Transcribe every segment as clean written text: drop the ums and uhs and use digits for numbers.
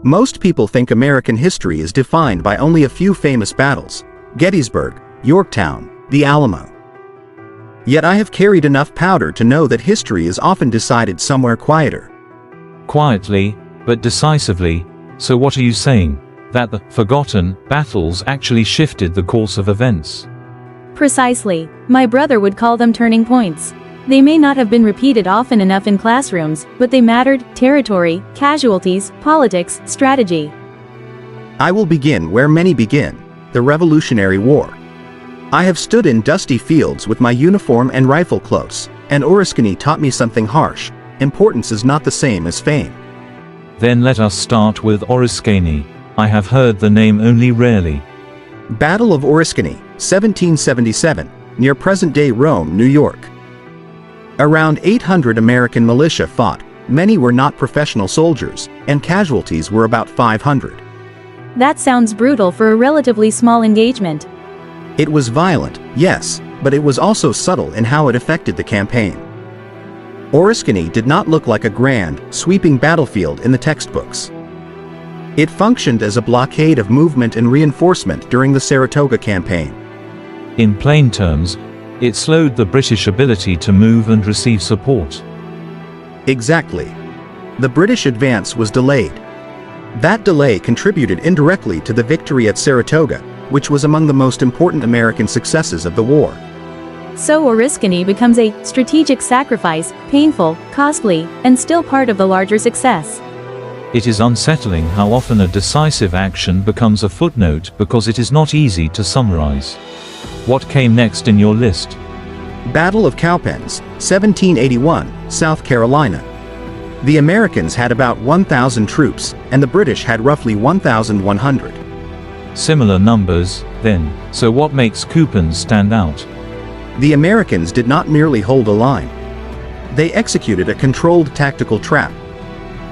Most people think American history is defined by only a few famous battles: Gettysburg, Yorktown, the Alamo. Yet I have carried enough powder to know that history is often decided somewhere quieter. Quietly, but decisively. So what are you saying? That the forgotten battles actually shifted the course of events? Precisely. My brother would call them turning points. They may not have been repeated often enough in classrooms, but they mattered: territory, casualties, politics, strategy. I will begin where many begin: the Revolutionary War. I have stood in dusty fields with my uniform and rifle close, and Oriskany taught me something harsh: importance is not the same as fame. Then let us start with Oriskany. I have heard the name only rarely. Battle of Oriskany, 1777, near present-day Rome, New York. Around 800 American militia fought. Many were not professional soldiers, and casualties were about 500. That sounds brutal for a relatively small engagement. It was violent, yes, but it was also subtle in how it affected the campaign. Oriskany did not look like a grand, sweeping battlefield in the textbooks. It functioned as a blockade of movement and reinforcement during the Saratoga campaign. In plain terms, it slowed the British ability to move and receive support. Exactly. The British advance was delayed. That delay contributed indirectly to the victory at Saratoga, which was among the most important American successes of the war. So Oriskany becomes a strategic sacrifice, painful, costly, and still part of the larger success. It is unsettling how often a decisive action becomes a footnote because it is not easy to summarize. What came next in your list? Battle of Cowpens, 1781, South Carolina. The Americans had about 1,000 troops, and the British had roughly 1,100. Similar numbers, then. So what makes Cowpens stand out? The Americans did not merely hold a line. They executed a controlled tactical trap.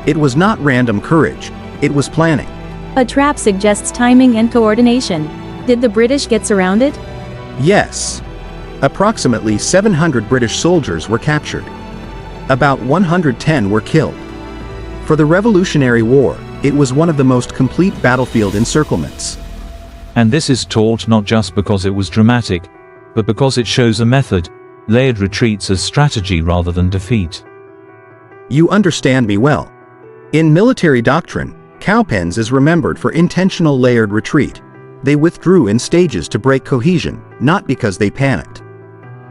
It was not random courage, it was planning. A trap suggests timing and coordination. Did the British get surrounded? Yes. Approximately 700 British soldiers were captured. About 110 were killed. For the Revolutionary War, it was one of the most complete battlefield encirclements. And this is taught not just because it was dramatic, but because it shows a method: layered retreats as strategy rather than defeat. You understand me well. In military doctrine, Cowpens is remembered for intentional layered retreat. They withdrew in stages to break cohesion, not because they panicked.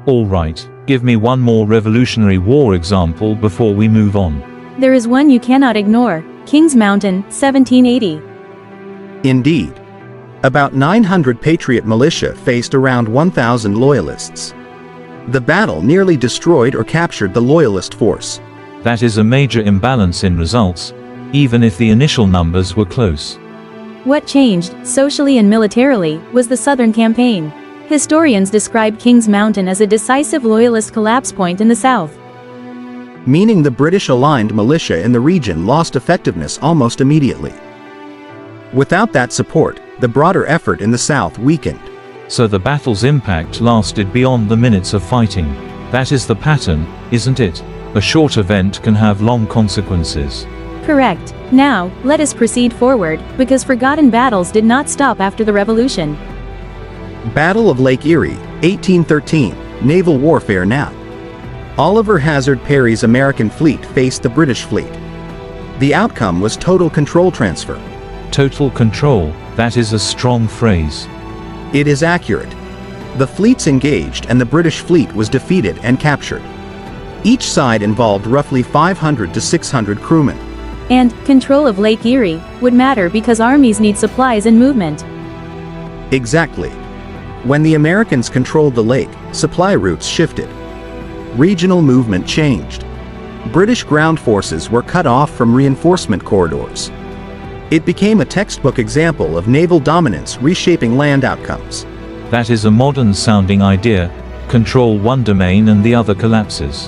All right, give me one more Revolutionary War example before we move on. There is one you cannot ignore: Kings Mountain, 1780. Indeed. About 900 Patriot militia faced around 1,000 Loyalists. The battle nearly destroyed or captured the Loyalist force. That is a major imbalance in results, even if the initial numbers were close. What changed, socially and militarily, was the Southern campaign. Historians describe Kings Mountain as a decisive Loyalist collapse point in the South. Meaning the British-aligned militia in the region lost effectiveness almost immediately. Without that support, the broader effort in the South weakened. So the battle's impact lasted beyond the minutes of fighting. That is the pattern, isn't it? A short event can have long consequences. Correct. Now, let us proceed forward, because forgotten battles did not stop after the Revolution. Battle of Lake Erie, 1813, naval warfare now. Oliver Hazard Perry's American fleet faced the British fleet. The outcome was total control transfer. Total control, that is a strong phrase. It is accurate. The fleets engaged and the British fleet was defeated and captured. Each side involved roughly 500 to 600 crewmen. And control of Lake Erie would matter because armies need supplies and movement. Exactly. When the Americans controlled the lake, supply routes shifted. Regional movement changed. British ground forces were cut off from reinforcement corridors. It became a textbook example of naval dominance reshaping land outcomes. That is a modern-sounding idea: control one domain and the other collapses.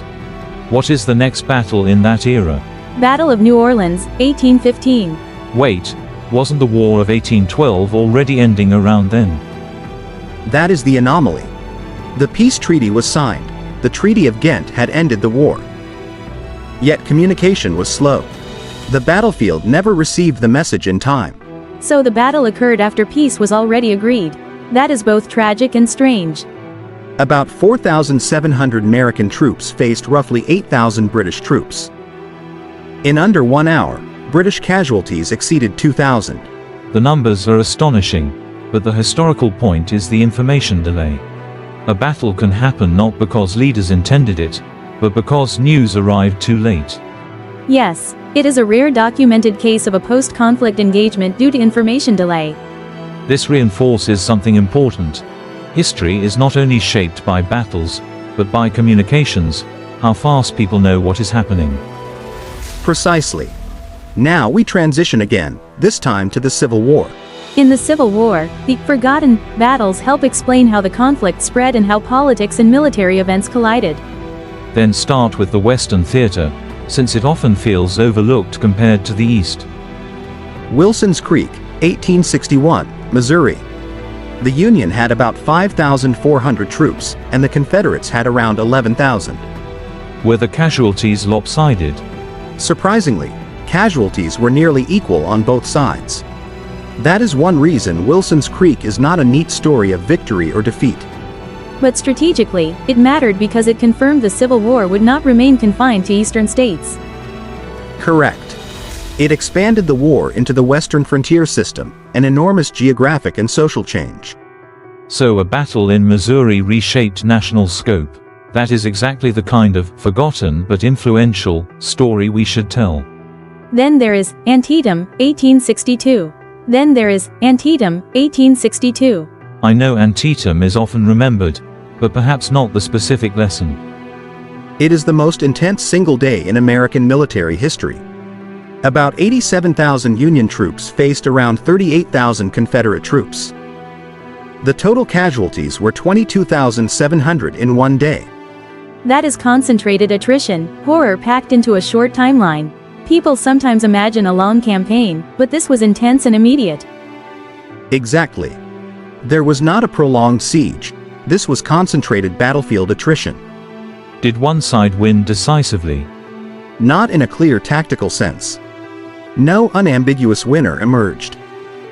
What is the next battle in that era? Battle of New Orleans, 1815. Wait, wasn't the War of 1812 already ending around then? That is the anomaly. The peace treaty was signed. The Treaty of Ghent had ended the war. Yet communication was slow. The battlefield never received the message in time. So the battle occurred after peace was already agreed. That is both tragic and strange. About 4,700 American troops faced roughly 8,000 British troops. In under 1 hour, British casualties exceeded 2,000. The numbers are astonishing, but the historical point is the information delay. A battle can happen not because leaders intended it, but because news arrived too late. Yes, it is a rare documented case of a post-conflict engagement due to information delay. This reinforces something important. History is not only shaped by battles, but by communications, how fast people know what is happening. Precisely. Now we transition again, this time to the Civil War. In the Civil War, the forgotten battles help explain how the conflict spread and how politics and military events collided. Then start with the Western theater, since it often feels overlooked compared to the East. Wilson's Creek, 1861, Missouri. The Union had about 5,400 troops, and the Confederates had around 11,000. Were the casualties lopsided? Surprisingly, casualties were nearly equal on both sides. That is one reason Wilson's Creek is not a neat story of victory or defeat. But strategically, it mattered because it confirmed the Civil War would not remain confined to eastern states. Correct. It expanded the war into the western frontier system, an enormous geographic and social change. So a battle in Missouri reshaped national scope. That is exactly the kind of forgotten but influential story we should tell. Then there is Antietam, 1862. Then there is Antietam, 1862. I know Antietam is often remembered, but perhaps not the specific lesson. It is the most intense single day in American military history. About 87,000 Union troops faced around 38,000 Confederate troops. The total casualties were 22,700 in one day. That is concentrated attrition, horror packed into a short timeline. People sometimes imagine a long campaign, but this was intense and immediate. Exactly. There was not a prolonged siege. This was concentrated battlefield attrition. Did one side win decisively? Not in a clear tactical sense. No unambiguous winner emerged.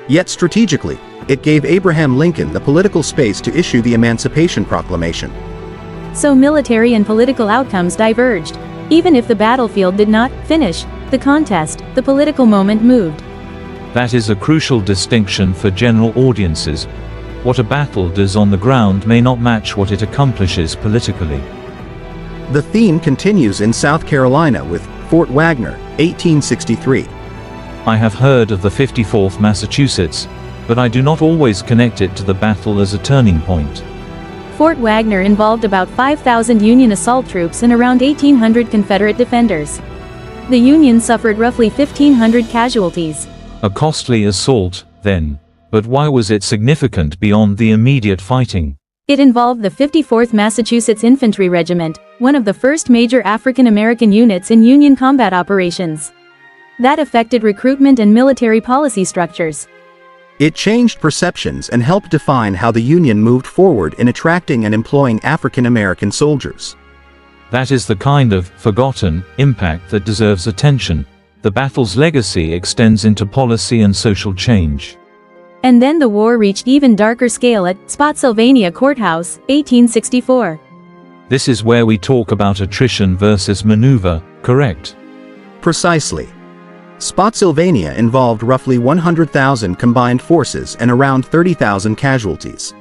Yet strategically, it gave Abraham Lincoln the political space to issue the Emancipation Proclamation. So military and political outcomes diverged. Even if the battlefield did not finish the contest, the political moment moved. That is a crucial distinction for general audiences. What a battle does on the ground may not match what it accomplishes politically. The theme continues in South Carolina with Fort Wagner, 1863. I have heard of the 54th Massachusetts, but I do not always connect it to the battle as a turning point. Fort Wagner involved about 5,000 Union assault troops and around 1,800 Confederate defenders. The Union suffered roughly 1,500 casualties. A costly assault, then. But why was it significant beyond the immediate fighting? It involved the 54th Massachusetts Infantry Regiment, one of the first major African American units in Union combat operations. That affected recruitment and military policy structures. It changed perceptions and helped define how the Union moved forward in attracting and employing African American soldiers. That is the kind of forgotten impact that deserves attention. The battle's legacy extends into policy and social change. And then the war reached even darker scale at Spotsylvania Courthouse, 1864. This is where we talk about attrition versus maneuver, correct? Precisely. Spotsylvania involved roughly 100,000 combined forces and around 30,000 casualties.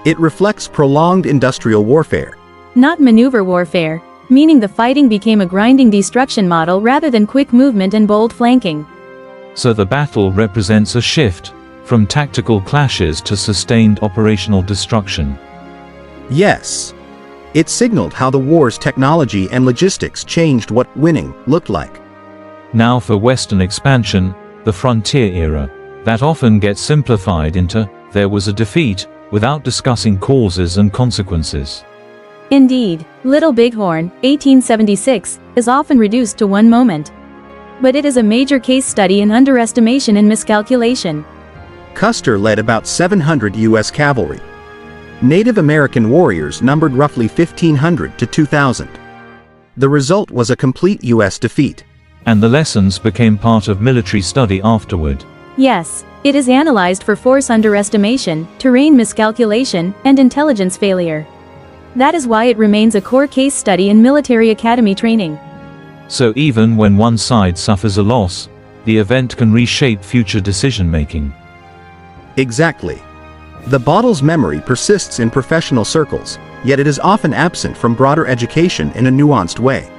It reflects prolonged industrial warfare. Not maneuver warfare, meaning the fighting became a grinding destruction model rather than quick movement and bold flanking. So the battle represents a shift from tactical clashes to sustained operational destruction. Yes. It signaled how the war's technology and logistics changed what winning looked like. Now for Western expansion, the frontier era. That often gets simplified into, there was a defeat, without discussing causes and consequences. Indeed, Little Bighorn, 1876, is often reduced to one moment. But it is a major case study in underestimation and miscalculation. Custer led about 700 U.S. cavalry. Native American warriors numbered roughly 1,500 to 2,000. The result was a complete U.S. defeat. And the lessons became part of military study afterward. Yes, it is analyzed for force underestimation, terrain miscalculation, and intelligence failure. That is why it remains a core case study in military academy training. So even when one side suffers a loss, the event can reshape future decision-making. Exactly. The battle's memory persists in professional circles, yet it is often absent from broader education in a nuanced way.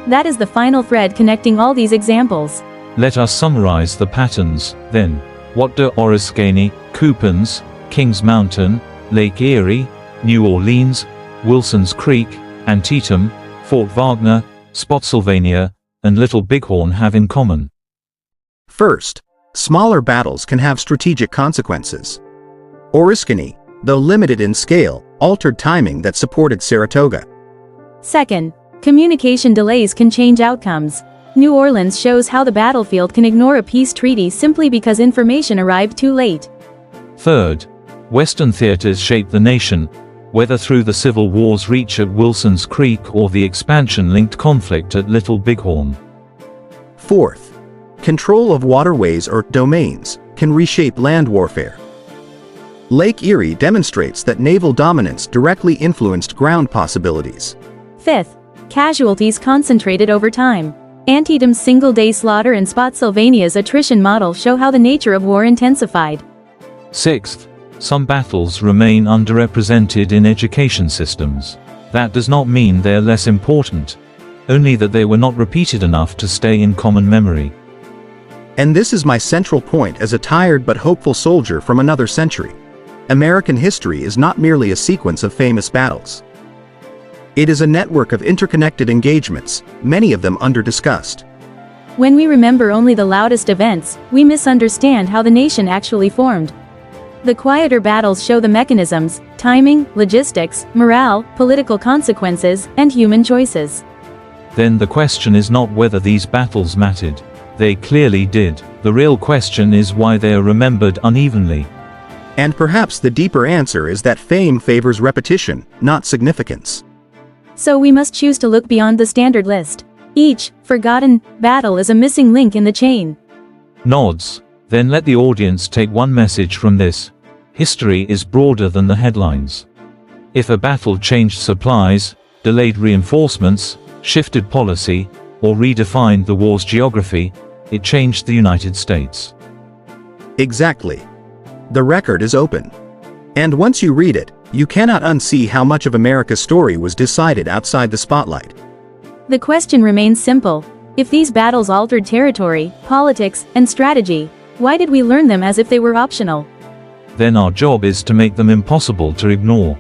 That is the final thread connecting all these examples. Let us summarize the patterns, then. What do Oriskany, Coupons, Kings Mountain, Lake Erie, New Orleans, Wilson's Creek, Antietam, Fort Wagner, Spotsylvania, and Little Bighorn have in common? First, smaller battles can have strategic consequences. Oriskany, though limited in scale, altered timing that supported Saratoga. Second, communication delays can change outcomes. New Orleans shows how the battlefield can ignore a peace treaty simply because information arrived too late. Third, Western theaters shaped the nation, whether through the Civil War's reach at Wilson's Creek or the expansion-linked conflict at Little Bighorn. Fourth, control of waterways or domains can reshape land warfare. Lake Erie demonstrates that naval dominance directly influenced ground possibilities. Fifth, casualties concentrated over time. Antietam's single-day slaughter and Spotsylvania's attrition model show how the nature of war intensified. Sixth, some battles remain underrepresented in education systems. That does not mean they're less important, only that they were not repeated enough to stay in common memory. And this is my central point as a tired but hopeful soldier from another century. American history is not merely a sequence of famous battles. It is a network of interconnected engagements, many of them under-discussed. When we remember only the loudest events, we misunderstand how the nation actually formed. The quieter battles show the mechanisms, timing, logistics, morale, political consequences, and human choices. Then the question is not whether these battles mattered. They clearly did. The real question is why they are remembered unevenly. And perhaps the deeper answer is that fame favors repetition, not significance. So we must choose to look beyond the standard list. Each forgotten battle is a missing link in the chain. Nods. Then let the audience take one message from this. History is broader than the headlines. If a battle changed supplies, delayed reinforcements, shifted policy, or redefined the war's geography, it changed the United States. Exactly. The record is open. And once you read it, you cannot unsee how much of America's story was decided outside the spotlight. The question remains simple. If these battles altered territory, politics, and strategy, why did we learn them as if they were optional? Then our job is to make them impossible to ignore.